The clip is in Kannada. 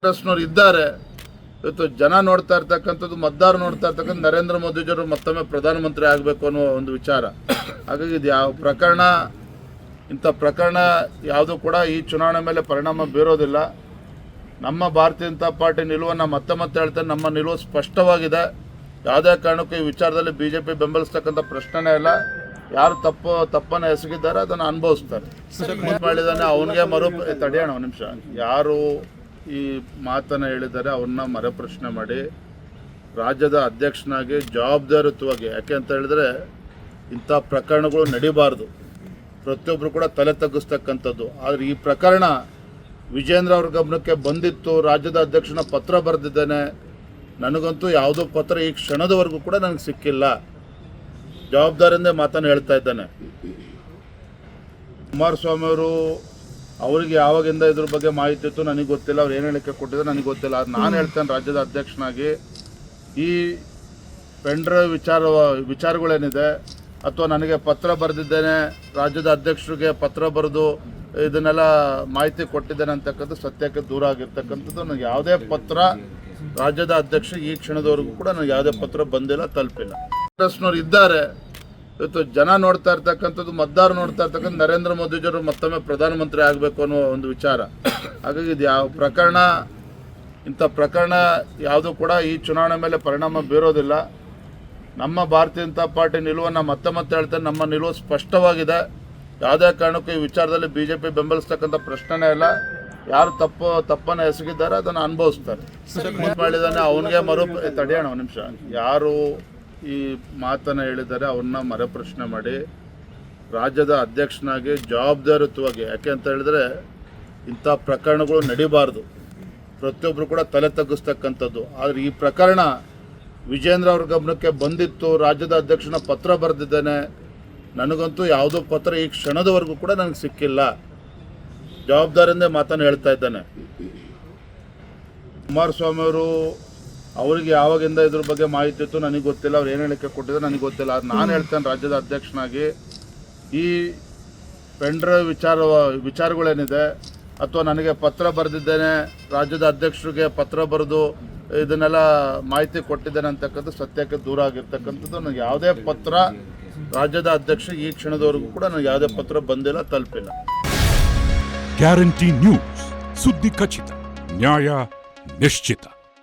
ಕಾಂಗ್ರೆಸ್ನವ್ರು ಇದ್ದಾರೆ. ಇವತ್ತು ಜನ ನೋಡ್ತಾ ಇರ್ತಕ್ಕಂಥದ್ದು, ಮತದಾರರು ನೋಡ್ತಾ ಇರ್ತಕ್ಕಂಥ ನರೇಂದ್ರ ಮೋದಿಜಿಯವರು ಮತ್ತೊಮ್ಮೆ ಪ್ರಧಾನಮಂತ್ರಿ ಆಗಬೇಕು ಅನ್ನೋ ಒಂದು ವಿಚಾರ. ಹಾಗಾಗಿ ಇದು ಯಾವ ಪ್ರಕರಣ, ಇಂಥ ಪ್ರಕರಣ ಯಾವುದೂ ಕೂಡ ಈ ಚುನಾವಣೆ ಮೇಲೆ ಪರಿಣಾಮ ಬೀರೋದಿಲ್ಲ. ನಮ್ಮ ಭಾರತೀಯ ಜನತಾ ಪಾರ್ಟಿ ನಿಲುವನ್ನು ಮತ್ತೆ ಹೇಳ್ತಾರೆ. ನಮ್ಮ ನಿಲುವು ಸ್ಪಷ್ಟವಾಗಿದೆ. ಯಾವುದೇ ಕಾರಣಕ್ಕೂ ಈ ವಿಚಾರದಲ್ಲಿ BJP ಬೆಂಬಲಿಸ್ತಕ್ಕಂಥ ಪ್ರಶ್ನೆನೇ ಇಲ್ಲ. ಯಾರು ತಪ್ಪನ್ನು ಎಸಗಿದ್ದಾರೆ ಅದನ್ನು ಅನುಭವಿಸ್ತಾರೆ. ಮಾಡಿದ್ದಾನೆ ಅವನಿಗೆ ತಡೆಯೋಣ ಒಂದು ನಿಮಿಷ. ಯಾರು ಈ ಮಾತನ್ನು ಹೇಳಿದ್ದಾರೆ ಅವ್ರನ್ನ ಮರುಪ್ರಶ್ನೆ ಮಾಡಿ ರಾಜ್ಯದ ಅಧ್ಯಕ್ಷನಾಗಿ ಜವಾಬ್ದಾರಿಯುತವಾಗಿ, ಯಾಕೆ ಅಂತ ಹೇಳಿದ್ರೆ ಇಂಥ ಪ್ರಕರಣಗಳು ನಡೀಬಾರ್ದು, ಪ್ರತಿಯೊಬ್ಬರು ಕೂಡ ತಲೆ ತಗ್ಗಿಸ್ತಕ್ಕಂಥದ್ದು. ಆದರೆ ಈ ಪ್ರಕರಣ ವಿಜೇಂದ್ರ ಅವ್ರ ಗಮನಕ್ಕೆ ಬಂದಿತ್ತು. ರಾಜ್ಯದ ಅಧ್ಯಕ್ಷನ ಪತ್ರ ಬರೆದಿದ್ದೇನೆ. ನನಗಂತೂ ಯಾವುದೋ ಪತ್ರ ಈ ಕ್ಷಣದವರೆಗೂ ಕೂಡ ನನಗೆ ಸಿಕ್ಕಿಲ್ಲ. ಜವಾಬ್ದಾರಿಯಿಂದ ಮಾತನ್ನು ಹೇಳ್ತಾ ಇದ್ದಾನೆ. ಕುಮಾರಸ್ವಾಮಿ ಅವರು ಅವರಿಗೆ ಯಾವಾಗಿಂದ ಇದ್ರ ಬಗ್ಗೆ ಮಾಹಿತಿ ಇತ್ತು ನನಗೆ ಗೊತ್ತಿಲ್ಲ. ಅವ್ರು ಏನು ಹೇಳಿಕೆ ಕೊಟ್ಟಿದ್ದಾರೆ ನನಗೆ ಗೊತ್ತಿಲ್ಲ. ಅದು ನಾನು ಹೇಳ್ತೇನೆ, ರಾಜ್ಯದ ಅಧ್ಯಕ್ಷನಾಗಿ ಈ ಪೆಂಡ್ರೈವ್ ವಿಚಾರಗಳೇನಿದೆ ಅಥವಾ ನನಗೆ ಪತ್ರ ಬರೆದಿದ್ದೇನೆ, ರಾಜ್ಯದ ಅಧ್ಯಕ್ಷರಿಗೆ ಪತ್ರ ಬರೆದು ಇದನ್ನೆಲ್ಲ ಮಾಹಿತಿ ಕೊಟ್ಟಿದ್ದೇನೆ ಅಂತಕ್ಕಂಥ ಸತ್ಯಕ್ಕೆ ದೂರ ಆಗಿರ್ತಕ್ಕಂಥದ್ದು. ನನಗೆ ಯಾವುದೇ ಪತ್ರ ರಾಜ್ಯದ ಅಧ್ಯಕ್ಷ ಈ ಕ್ಷಣದವರೆಗೂ ಕೂಡ ನನಗೆ ಯಾವುದೇ ಪತ್ರ ಬಂದಿಲ್ಲ, ತಲುಪಿಲ್ಲ. ಕಾಂಗ್ರೆಸ್ನವ್ರು ಇದ್ದಾರೆ. ಇವತ್ತು ಜನ ನೋಡ್ತಾ ಇರ್ತಕ್ಕಂಥದ್ದು, ಮತದಾರರು ನೋಡ್ತಾ ಇರ್ತಕ್ಕಂಥ ನರೇಂದ್ರ ಮೋದಿಜಿಯವರು ಮತ್ತೊಮ್ಮೆ ಪ್ರಧಾನಮಂತ್ರಿ ಆಗಬೇಕು ಅನ್ನೋ ಒಂದು ವಿಚಾರ. ಹಾಗಾಗಿ ಇದು ಯಾವ ಪ್ರಕರಣ, ಇಂಥ ಪ್ರಕರಣ ಯಾವುದೂ ಕೂಡ ಈ ಚುನಾವಣೆ ಮೇಲೆ ಪರಿಣಾಮ ಬೀರೋದಿಲ್ಲ. ನಮ್ಮ ಭಾರತೀಯ ಜನತಾ ಪಾರ್ಟಿ ನಿಲುವನ್ನು ಮತ್ತೆ ಹೇಳ್ತಾರೆ. ನಮ್ಮ ನಿಲುವು ಸ್ಪಷ್ಟವಾಗಿದೆ. ಯಾವುದೇ ಕಾರಣಕ್ಕೂ ಈ ವಿಚಾರದಲ್ಲಿ BJP ಬೆಂಬಲಿಸ್ತಕ್ಕಂಥ ಪ್ರಶ್ನೆನೇ ಇಲ್ಲ. ಯಾರು ತಪ್ಪನ್ನು ಎಸಗಿದ್ದಾರೆ ಅದನ್ನು ಅನುಭವಿಸ್ತಾರೆ. ಮಾಡಿದ್ದಾನೆ ಅವನಿಗೆ ತಡೆಯೋಣ ಒಂದು ನಿಮಿಷ. ಯಾರು ಈ ಮಾತನ್ನು ಹೇಳಿದ್ದಾರೆ ಅವ್ರನ್ನ ಮರುಪ್ರಶ್ನೆ ಮಾಡಿ ರಾಜ್ಯದ ಅಧ್ಯಕ್ಷನಾಗಿ ಜವಾಬ್ದಾರಿಯುತವಾಗಿ, ಯಾಕೆ ಅಂತ ಹೇಳಿದ್ರೆ ಇಂಥ ಪ್ರಕರಣಗಳು ನಡೀಬಾರ್ದು, ಪ್ರತಿಯೊಬ್ಬರು ಕೂಡ ತಲೆ ತಗ್ಗಿಸ್ತಕ್ಕಂಥದ್ದು. ಆದರೆ ಈ ಪ್ರಕರಣ ವಿಜೇಂದ್ರ ಅವ್ರ ಗಮನಕ್ಕೆ ಬಂದಿತ್ತು. ರಾಜ್ಯದ ಅಧ್ಯಕ್ಷನ ಪತ್ರ ಬರೆದಿದ್ದೇನೆ. ನನಗಂತೂ ಯಾವುದೋ ಪತ್ರ ಈ ಕ್ಷಣದವರೆಗೂ ಕೂಡ ನನಗೆ ಸಿಕ್ಕಿಲ್ಲ. ಜವಾಬ್ದಾರಿಯಿಂದ ಮಾತನ್ನು ಹೇಳ್ತಾ ಇದ್ದಾನೆ. ಕುಮಾರಸ್ವಾಮಿ ಅವರು ಅವರಿಗೆ ಯಾವಾಗಿಂದ ಇದ್ರ ಬಗ್ಗೆ ಮಾಹಿತಿ ಇತ್ತು ನನಗೆ ಗೊತ್ತಿಲ್ಲ. ಅವ್ರು ಏನು ಹೇಳಿಕೆ ಕೊಟ್ಟಿದ್ದಾರೆ ನನಗೆ ಗೊತ್ತಿಲ್ಲ. ಅದು ನಾನು ಹೇಳ್ತೇನೆ, ರಾಜ್ಯದ ಅಧ್ಯಕ್ಷನಾಗಿ ಈ ಪೆಂಡ್ರೈವ್ ವಿಚಾರಗಳೇನಿದೆ ಅಥವಾ ನನಗೆ ಪತ್ರ ಬರೆದಿದ್ದೇನೆ, ರಾಜ್ಯದ ಅಧ್ಯಕ್ಷರಿಗೆ ಪತ್ರ ಬರೆದು ಇದನ್ನೆಲ್ಲ ಮಾಹಿತಿ ಕೊಟ್ಟಿದ್ದೇನೆ ಅಂತಕ್ಕಂಥ ಸತ್ಯಕ್ಕೆ ದೂರ ಆಗಿರ್ತಕ್ಕಂಥದ್ದು. ನನಗೆ ಯಾವುದೇ ಪತ್ರ ರಾಜ್ಯದ ಅಧ್ಯಕ್ಷ ಈ ಕ್ಷಣದವರೆಗೂ ಕೂಡ ನನಗೆ ಯಾವುದೇ ಪತ್ರ ಬಂದಿಲ್ಲ, ತಲುಪಿಲ್ಲ. ಗ್ಯಾರಂಟಿ ನ್ಯೂಸ್, ಸುದ್ದಿ ಖಚಿತ, ನ್ಯಾಯ ನಿಶ್ಚಿತ.